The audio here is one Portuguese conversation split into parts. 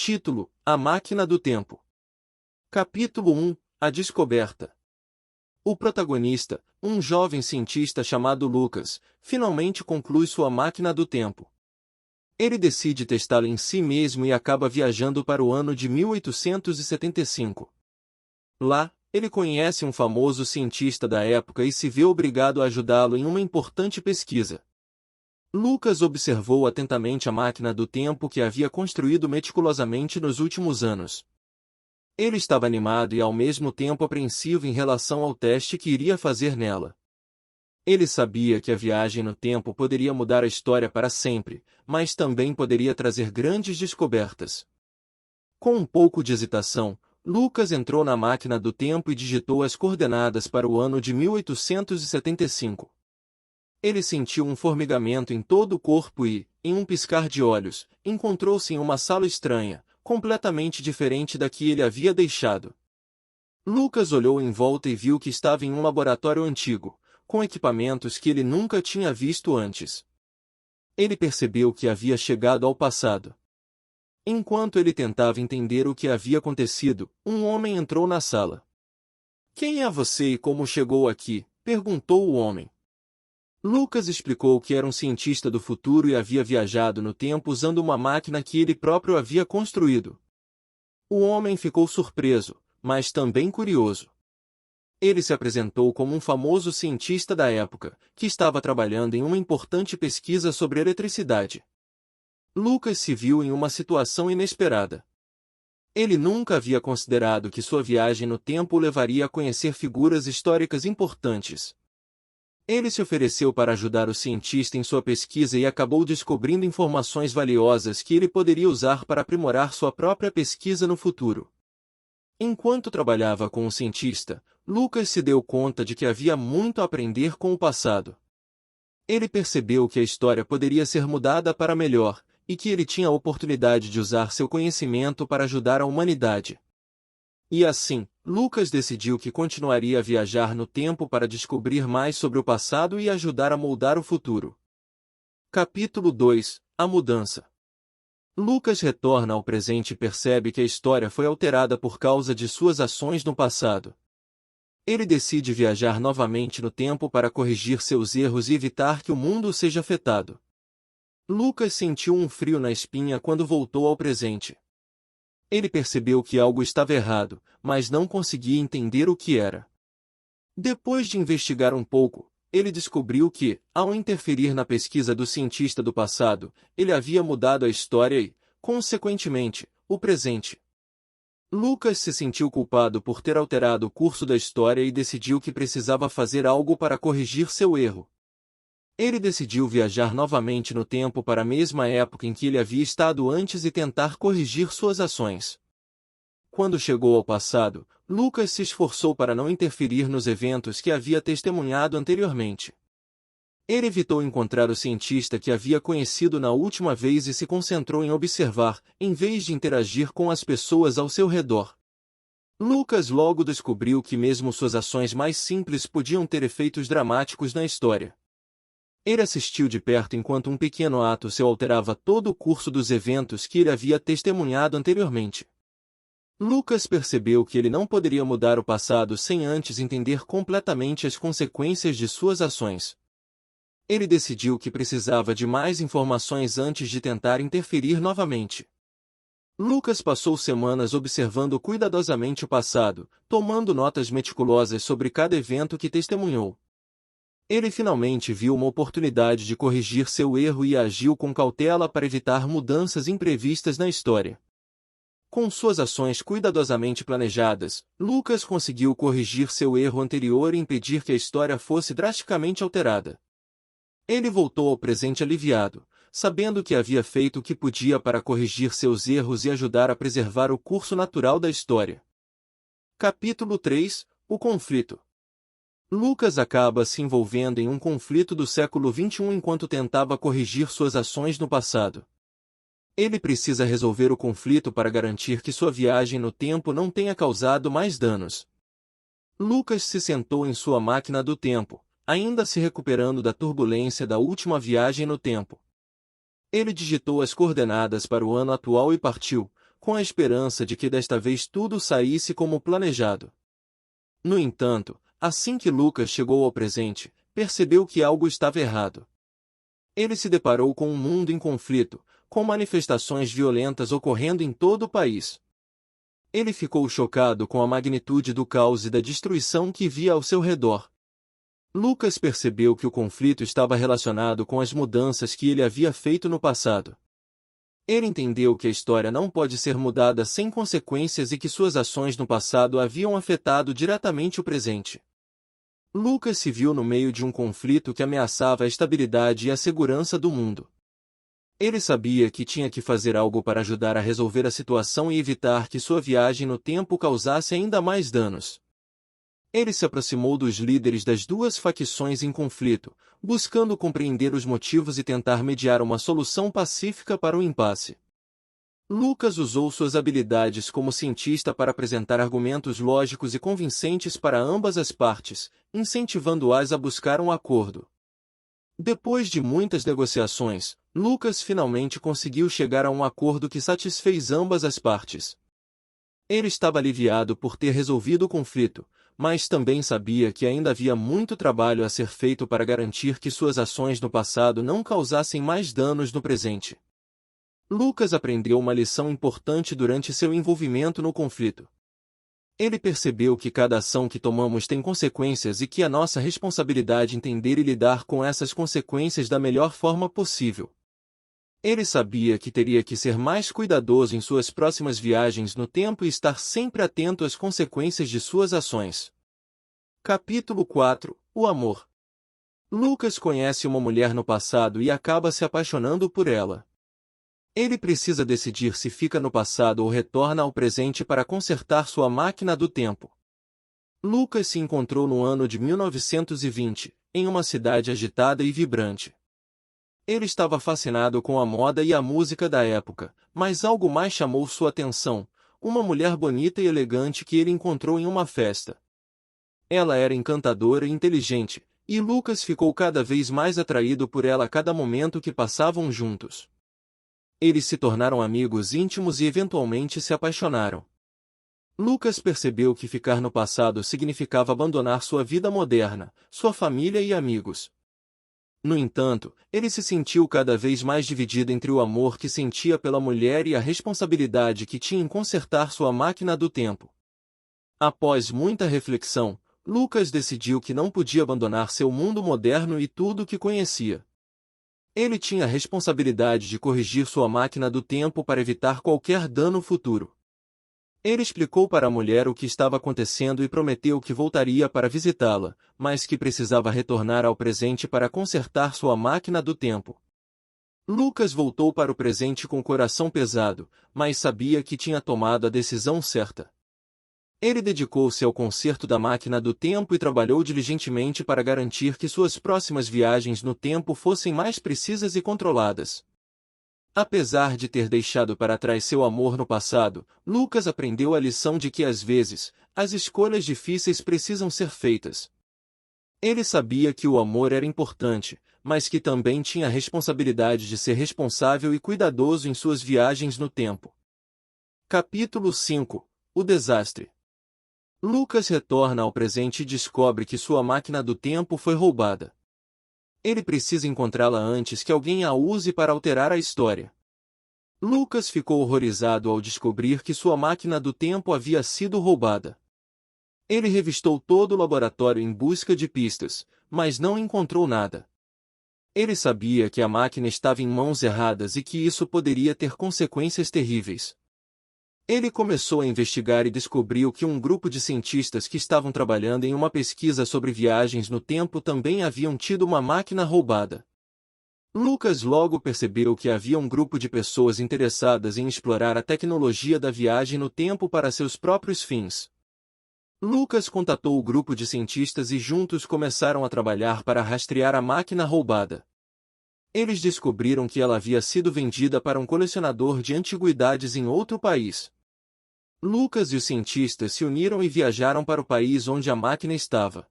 Título: A Máquina do Tempo. Capítulo 1: A Descoberta. O protagonista, um jovem cientista chamado Lucas, finalmente conclui sua máquina do tempo. Ele decide testá-la em si mesmo e acaba viajando para o ano de 1875. Lá, ele conhece um famoso cientista da época e se vê obrigado a ajudá-lo em uma importante pesquisa. Lucas observou atentamente a máquina do tempo que havia construído meticulosamente nos últimos anos. Ele estava animado e ao mesmo tempo apreensivo em relação ao teste que iria fazer nela. Ele sabia que a viagem no tempo poderia mudar a história para sempre, mas também poderia trazer grandes descobertas. Com um pouco de hesitação, Lucas entrou na máquina do tempo e digitou as coordenadas para o ano de 1875. Ele sentiu um formigamento em todo o corpo e, em um piscar de olhos, encontrou-se em uma sala estranha, completamente diferente da que ele havia deixado. Lucas olhou em volta e viu que estava em um laboratório antigo, com equipamentos que ele nunca tinha visto antes. Ele percebeu que havia chegado ao passado. Enquanto ele tentava entender o que havia acontecido, um homem entrou na sala. "Quem é você e como chegou aqui?" perguntou o homem. Lucas explicou que era um cientista do futuro e havia viajado no tempo usando uma máquina que ele próprio havia construído. O homem ficou surpreso, mas também curioso. Ele se apresentou como um famoso cientista da época, que estava trabalhando em uma importante pesquisa sobre eletricidade. Lucas se viu em uma situação inesperada. Ele nunca havia considerado que sua viagem no tempo o levaria a conhecer figuras históricas importantes. Ele se ofereceu para ajudar o cientista em sua pesquisa e acabou descobrindo informações valiosas que ele poderia usar para aprimorar sua própria pesquisa no futuro. Enquanto trabalhava com o cientista, Lucas se deu conta de que havia muito a aprender com o passado. Ele percebeu que a história poderia ser mudada para melhor, e que ele tinha a oportunidade de usar seu conhecimento para ajudar a humanidade. E assim, Lucas decidiu que continuaria a viajar no tempo para descobrir mais sobre o passado e ajudar a moldar o futuro. Capítulo 2: A Mudança. Lucas retorna ao presente e percebe que a história foi alterada por causa de suas ações no passado. Ele decide viajar novamente no tempo para corrigir seus erros e evitar que o mundo seja afetado. Lucas sentiu um frio na espinha quando voltou ao presente. Ele percebeu que algo estava errado, mas não conseguia entender o que era. Depois de investigar um pouco, ele descobriu que, ao interferir na pesquisa do cientista do passado, ele havia mudado a história e, consequentemente, o presente. Lucas se sentiu culpado por ter alterado o curso da história e decidiu que precisava fazer algo para corrigir seu erro. Ele decidiu viajar novamente no tempo para a mesma época em que ele havia estado antes e tentar corrigir suas ações. Quando chegou ao passado, Lucas se esforçou para não interferir nos eventos que havia testemunhado anteriormente. Ele evitou encontrar o cientista que havia conhecido na última vez e se concentrou em observar, em vez de interagir com as pessoas ao seu redor. Lucas logo descobriu que mesmo suas ações mais simples podiam ter efeitos dramáticos na história. Ele assistiu de perto enquanto um pequeno ato seu alterava todo o curso dos eventos que ele havia testemunhado anteriormente. Lucas percebeu que ele não poderia mudar o passado sem antes entender completamente as consequências de suas ações. Ele decidiu que precisava de mais informações antes de tentar interferir novamente. Lucas passou semanas observando cuidadosamente o passado, tomando notas meticulosas sobre cada evento que testemunhou. Ele finalmente viu uma oportunidade de corrigir seu erro e agiu com cautela para evitar mudanças imprevistas na história. Com suas ações cuidadosamente planejadas, Lucas conseguiu corrigir seu erro anterior e impedir que a história fosse drasticamente alterada. Ele voltou ao presente aliviado, sabendo que havia feito o que podia para corrigir seus erros e ajudar a preservar o curso natural da história. Capítulo 3: O Conflito. Lucas acaba se envolvendo em um conflito do século XXI enquanto tentava corrigir suas ações no passado. Ele precisa resolver o conflito para garantir que sua viagem no tempo não tenha causado mais danos. Lucas se sentou em sua máquina do tempo, ainda se recuperando da turbulência da última viagem no tempo. Ele digitou as coordenadas para o ano atual e partiu, com a esperança de que desta vez tudo saísse como planejado. No entanto, assim que Lucas chegou ao presente, percebeu que algo estava errado. Ele se deparou com um mundo em conflito, com manifestações violentas ocorrendo em todo o país. Ele ficou chocado com a magnitude do caos e da destruição que via ao seu redor. Lucas percebeu que o conflito estava relacionado com as mudanças que ele havia feito no passado. Ele entendeu que a história não pode ser mudada sem consequências e que suas ações no passado haviam afetado diretamente o presente. Lucas se viu no meio de um conflito que ameaçava a estabilidade e a segurança do mundo. Ele sabia que tinha que fazer algo para ajudar a resolver a situação e evitar que sua viagem no tempo causasse ainda mais danos. Ele se aproximou dos líderes das duas facções em conflito, buscando compreender os motivos e tentar mediar uma solução pacífica para o impasse. Lucas usou suas habilidades como cientista para apresentar argumentos lógicos e convincentes para ambas as partes, incentivando-as a buscar um acordo. Depois de muitas negociações, Lucas finalmente conseguiu chegar a um acordo que satisfez ambas as partes. Ele estava aliviado por ter resolvido o conflito, mas também sabia que ainda havia muito trabalho a ser feito para garantir que suas ações no passado não causassem mais danos no presente. Lucas aprendeu uma lição importante durante seu envolvimento no conflito. Ele percebeu que cada ação que tomamos tem consequências e que é nossa responsabilidade entender e lidar com essas consequências da melhor forma possível. Ele sabia que teria que ser mais cuidadoso em suas próximas viagens no tempo e estar sempre atento às consequências de suas ações. Capítulo 4 – O amor. Lucas conhece uma mulher no passado e acaba se apaixonando por ela. Ele precisa decidir se fica no passado ou retorna ao presente para consertar sua máquina do tempo. Lucas se encontrou no ano de 1920, em uma cidade agitada e vibrante. Ele estava fascinado com a moda e a música da época, mas algo mais chamou sua atenção, uma mulher bonita e elegante que ele encontrou em uma festa. Ela era encantadora e inteligente, e Lucas ficou cada vez mais atraído por ela a cada momento que passavam juntos. Eles se tornaram amigos íntimos e eventualmente se apaixonaram. Lucas percebeu que ficar no passado significava abandonar sua vida moderna, sua família e amigos. No entanto, ele se sentiu cada vez mais dividido entre o amor que sentia pela mulher e a responsabilidade que tinha em consertar sua máquina do tempo. Após muita reflexão, Lucas decidiu que não podia abandonar seu mundo moderno e tudo o que conhecia. Ele tinha a responsabilidade de corrigir sua máquina do tempo para evitar qualquer dano futuro. Ele explicou para a mulher o que estava acontecendo e prometeu que voltaria para visitá-la, mas que precisava retornar ao presente para consertar sua máquina do tempo. Lucas voltou para o presente com o coração pesado, mas sabia que tinha tomado a decisão certa. Ele dedicou-se ao conserto da máquina do tempo e trabalhou diligentemente para garantir que suas próximas viagens no tempo fossem mais precisas e controladas. Apesar de ter deixado para trás seu amor no passado, Lucas aprendeu a lição de que às vezes, as escolhas difíceis precisam ser feitas. Ele sabia que o amor era importante, mas que também tinha a responsabilidade de ser responsável e cuidadoso em suas viagens no tempo. Capítulo 5 – O desastre. Lucas retorna ao presente e descobre que sua máquina do tempo foi roubada. Ele precisa encontrá-la antes que alguém a use para alterar a história. Lucas ficou horrorizado ao descobrir que sua máquina do tempo havia sido roubada. Ele revistou todo o laboratório em busca de pistas, mas não encontrou nada. Ele sabia que a máquina estava em mãos erradas e que isso poderia ter consequências terríveis. Ele começou a investigar e descobriu que um grupo de cientistas que estavam trabalhando em uma pesquisa sobre viagens no tempo também haviam tido uma máquina roubada. Lucas logo percebeu que havia um grupo de pessoas interessadas em explorar a tecnologia da viagem no tempo para seus próprios fins. Lucas contatou o grupo de cientistas e juntos começaram a trabalhar para rastrear a máquina roubada. Eles descobriram que ela havia sido vendida para um colecionador de antiguidades em outro país. Lucas e os cientistas se uniram e viajaram para o país onde a máquina estava.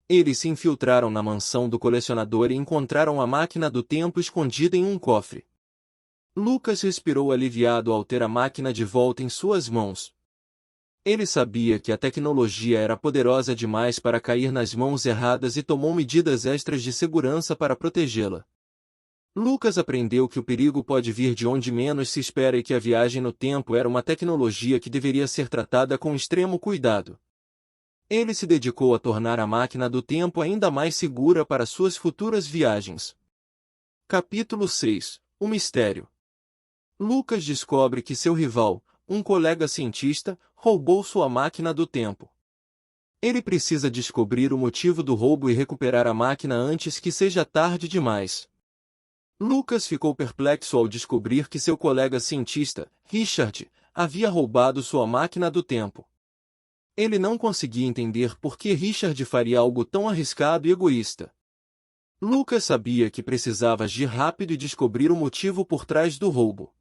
Eles se infiltraram na mansão do colecionador e encontraram a máquina do tempo escondida em um cofre. Lucas respirou aliviado ao ter a máquina de volta em suas mãos. Ele sabia que a tecnologia era poderosa demais para cair nas mãos erradas e tomou medidas extras de segurança para protegê-la. Lucas aprendeu que o perigo pode vir de onde menos se espera e que a viagem no tempo era uma tecnologia que deveria ser tratada com extremo cuidado. Ele se dedicou a tornar a máquina do tempo ainda mais segura para suas futuras viagens. Capítulo 6 – O Mistério. Lucas descobre que seu rival, um colega cientista, roubou sua máquina do tempo. Ele precisa descobrir o motivo do roubo e recuperar a máquina antes que seja tarde demais. Lucas ficou perplexo ao descobrir que seu colega cientista, Richard, havia roubado sua máquina do tempo. Ele não conseguia entender por que Richard faria algo tão arriscado e egoísta. Lucas sabia que precisava agir rápido e descobrir o motivo por trás do roubo.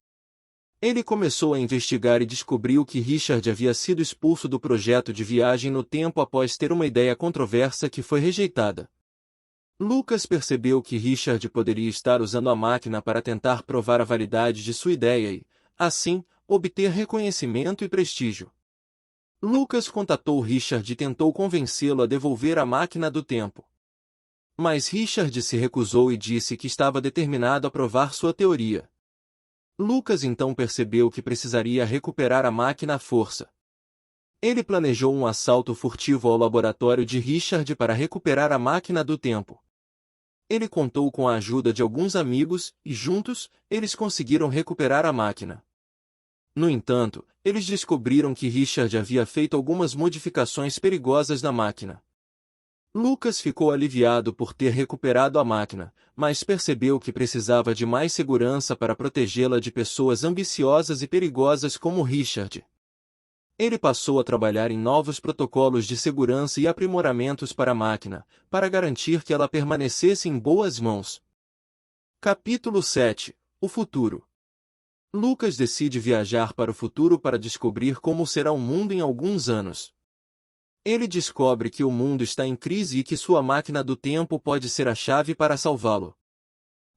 Ele começou a investigar e descobriu que Richard havia sido expulso do projeto de viagem no tempo após ter uma ideia controversa que foi rejeitada. Lucas percebeu que Richard poderia estar usando a máquina para tentar provar a validade de sua ideia e, assim, obter reconhecimento e prestígio. Lucas contatou Richard e tentou convencê-lo a devolver a máquina do tempo. Mas Richard se recusou e disse que estava determinado a provar sua teoria. Lucas então percebeu que precisaria recuperar a máquina à força. Ele planejou um assalto furtivo ao laboratório de Richard para recuperar a máquina do tempo. Ele contou com a ajuda de alguns amigos e, juntos, eles conseguiram recuperar a máquina. No entanto, eles descobriram que Richard havia feito algumas modificações perigosas na máquina. Lucas ficou aliviado por ter recuperado a máquina, mas percebeu que precisava de mais segurança para protegê-la de pessoas ambiciosas e perigosas como Richard. Ele passou a trabalhar em novos protocolos de segurança e aprimoramentos para a máquina, para garantir que ela permanecesse em boas mãos. Capítulo 7 – O Futuro. Lucas decide viajar para o futuro para descobrir como será o mundo em alguns anos. Ele descobre que o mundo está em crise e que sua máquina do tempo pode ser a chave para salvá-lo.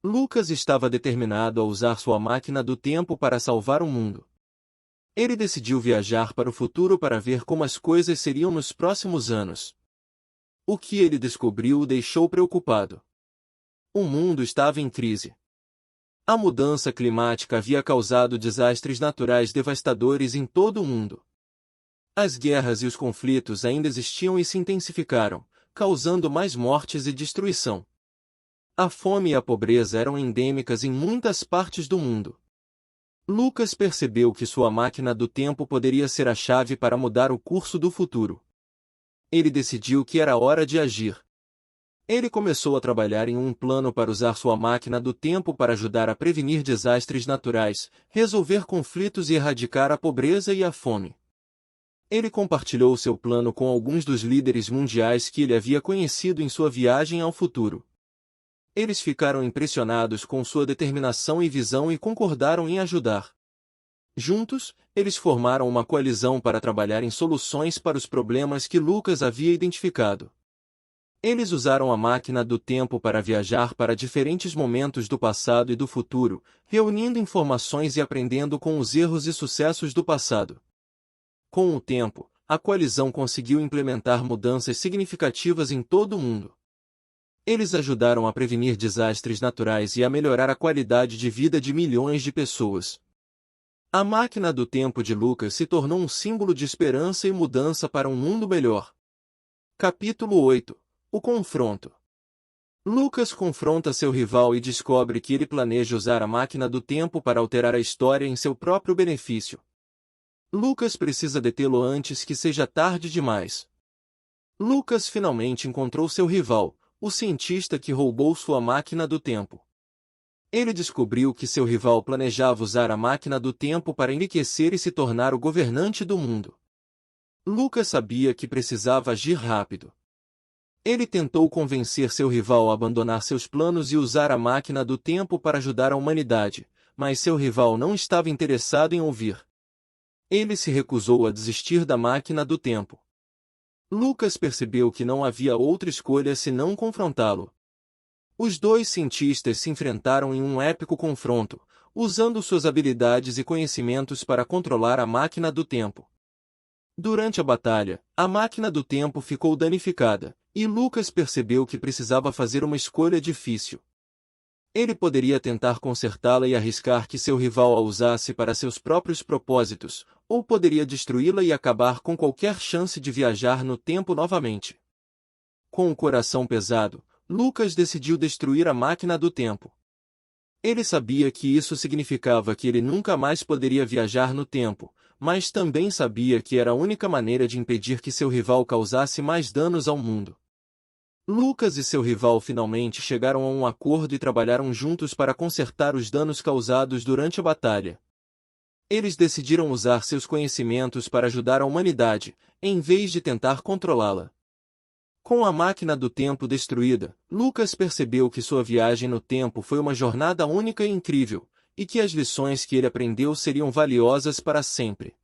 Lucas estava determinado a usar sua máquina do tempo para salvar o mundo. Ele decidiu viajar para o futuro para ver como as coisas seriam nos próximos anos. O que ele descobriu o deixou preocupado. O mundo estava em crise. A mudança climática havia causado desastres naturais devastadores em todo o mundo. As guerras e os conflitos ainda existiam e se intensificaram, causando mais mortes e destruição. A fome e a pobreza eram endêmicas em muitas partes do mundo. Lucas percebeu que sua máquina do tempo poderia ser a chave para mudar o curso do futuro. Ele decidiu que era hora de agir. Ele começou a trabalhar em um plano para usar sua máquina do tempo para ajudar a prevenir desastres naturais, resolver conflitos e erradicar a pobreza e a fome. Ele compartilhou seu plano com alguns dos líderes mundiais que ele havia conhecido em sua viagem ao futuro. Eles ficaram impressionados com sua determinação e visão e concordaram em ajudar. Juntos, eles formaram uma coalizão para trabalhar em soluções para os problemas que Lucas havia identificado. Eles usaram a máquina do tempo para viajar para diferentes momentos do passado e do futuro, reunindo informações e aprendendo com os erros e sucessos do passado. Com o tempo, a coalizão conseguiu implementar mudanças significativas em todo o mundo. Eles ajudaram a prevenir desastres naturais e a melhorar a qualidade de vida de milhões de pessoas. A máquina do tempo de Lucas se tornou um símbolo de esperança e mudança para um mundo melhor. Capítulo 8 – O Confronto. Lucas confronta seu rival e descobre que ele planeja usar a máquina do tempo para alterar a história em seu próprio benefício. Lucas precisa detê-lo antes que seja tarde demais. Lucas finalmente encontrou seu rival, o cientista que roubou sua máquina do tempo. Ele descobriu que seu rival planejava usar a máquina do tempo para enriquecer e se tornar o governante do mundo. Lucas sabia que precisava agir rápido. Ele tentou convencer seu rival a abandonar seus planos e usar a máquina do tempo para ajudar a humanidade, mas seu rival não estava interessado em ouvir. Ele se recusou a desistir da máquina do tempo. Lucas percebeu que não havia outra escolha senão confrontá-lo. Os dois cientistas se enfrentaram em um épico confronto, usando suas habilidades e conhecimentos para controlar a máquina do tempo. Durante a batalha, a máquina do tempo ficou danificada, e Lucas percebeu que precisava fazer uma escolha difícil. Ele poderia tentar consertá-la e arriscar que seu rival a usasse para seus próprios propósitos, ou poderia destruí-la e acabar com qualquer chance de viajar no tempo novamente. Com o coração pesado, Lucas decidiu destruir a máquina do tempo. Ele sabia que isso significava que ele nunca mais poderia viajar no tempo, mas também sabia que era a única maneira de impedir que seu rival causasse mais danos ao mundo. Lucas e seu rival finalmente chegaram a um acordo e trabalharam juntos para consertar os danos causados durante a batalha. Eles decidiram usar seus conhecimentos para ajudar a humanidade, em vez de tentar controlá-la. Com a máquina do tempo destruída, Lucas percebeu que sua viagem no tempo foi uma jornada única e incrível, e que as lições que ele aprendeu seriam valiosas para sempre.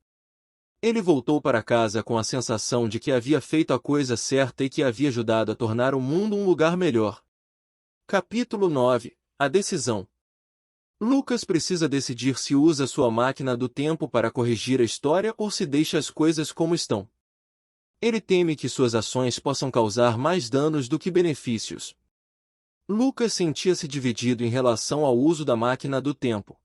Ele voltou para casa com a sensação de que havia feito a coisa certa e que havia ajudado a tornar o mundo um lugar melhor. Capítulo 9 – A decisão. Lucas precisa decidir se usa sua máquina do tempo para corrigir a história ou se deixa as coisas como estão. Ele teme que suas ações possam causar mais danos do que benefícios. Lucas sentia-se dividido em relação ao uso da máquina do tempo.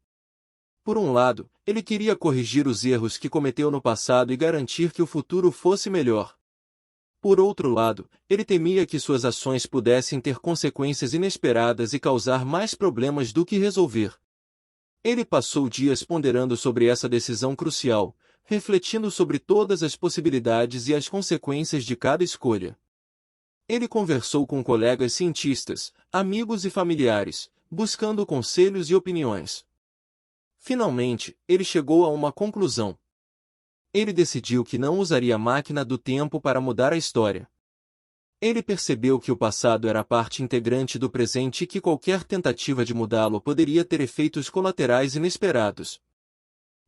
Por um lado, ele queria corrigir os erros que cometeu no passado e garantir que o futuro fosse melhor. Por outro lado, ele temia que suas ações pudessem ter consequências inesperadas e causar mais problemas do que resolver. Ele passou dias ponderando sobre essa decisão crucial, refletindo sobre todas as possibilidades e as consequências de cada escolha. Ele conversou com colegas cientistas, amigos e familiares, buscando conselhos e opiniões. Finalmente, ele chegou a uma conclusão. Ele decidiu que não usaria a máquina do tempo para mudar a história. Ele percebeu que o passado era parte integrante do presente e que qualquer tentativa de mudá-lo poderia ter efeitos colaterais inesperados.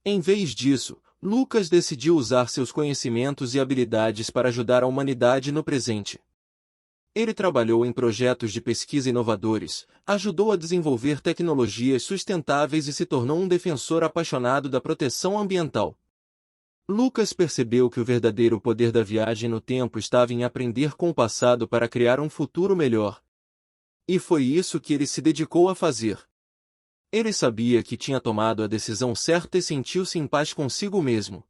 Em vez disso, Lucas decidiu usar seus conhecimentos e habilidades para ajudar a humanidade no presente. Ele trabalhou em projetos de pesquisa inovadores, ajudou a desenvolver tecnologias sustentáveis e se tornou um defensor apaixonado da proteção ambiental. Lucas percebeu que o verdadeiro poder da viagem no tempo estava em aprender com o passado para criar um futuro melhor. E foi isso que ele se dedicou a fazer. Ele sabia que tinha tomado a decisão certa e sentiu-se em paz consigo mesmo.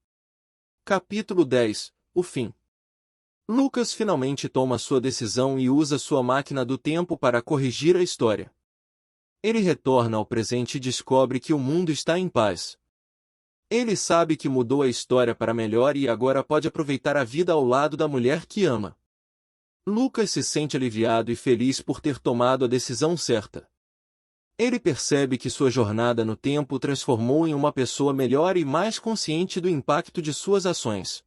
Capítulo 10 – O fim. Lucas finalmente toma sua decisão e usa sua máquina do tempo para corrigir a história. Ele retorna ao presente e descobre que o mundo está em paz. Ele sabe que mudou a história para melhor e agora pode aproveitar a vida ao lado da mulher que ama. Lucas se sente aliviado e feliz por ter tomado a decisão certa. Ele percebe que sua jornada no tempo o transformou em uma pessoa melhor e mais consciente do impacto de suas ações.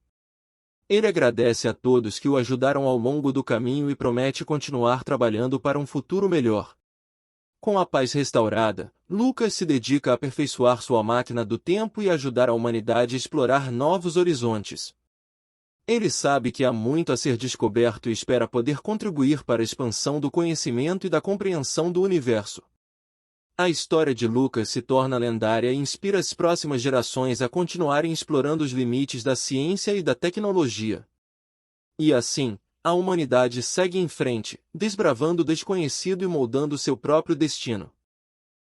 Ele agradece a todos que o ajudaram ao longo do caminho e promete continuar trabalhando para um futuro melhor. Com a paz restaurada, Lucas se dedica a aperfeiçoar sua máquina do tempo e ajudar a humanidade a explorar novos horizontes. Ele sabe que há muito a ser descoberto e espera poder contribuir para a expansão do conhecimento e da compreensão do universo. A história de Lucas se torna lendária e inspira as próximas gerações a continuarem explorando os limites da ciência e da tecnologia. E assim, a humanidade segue em frente, desbravando o desconhecido e moldando seu próprio destino.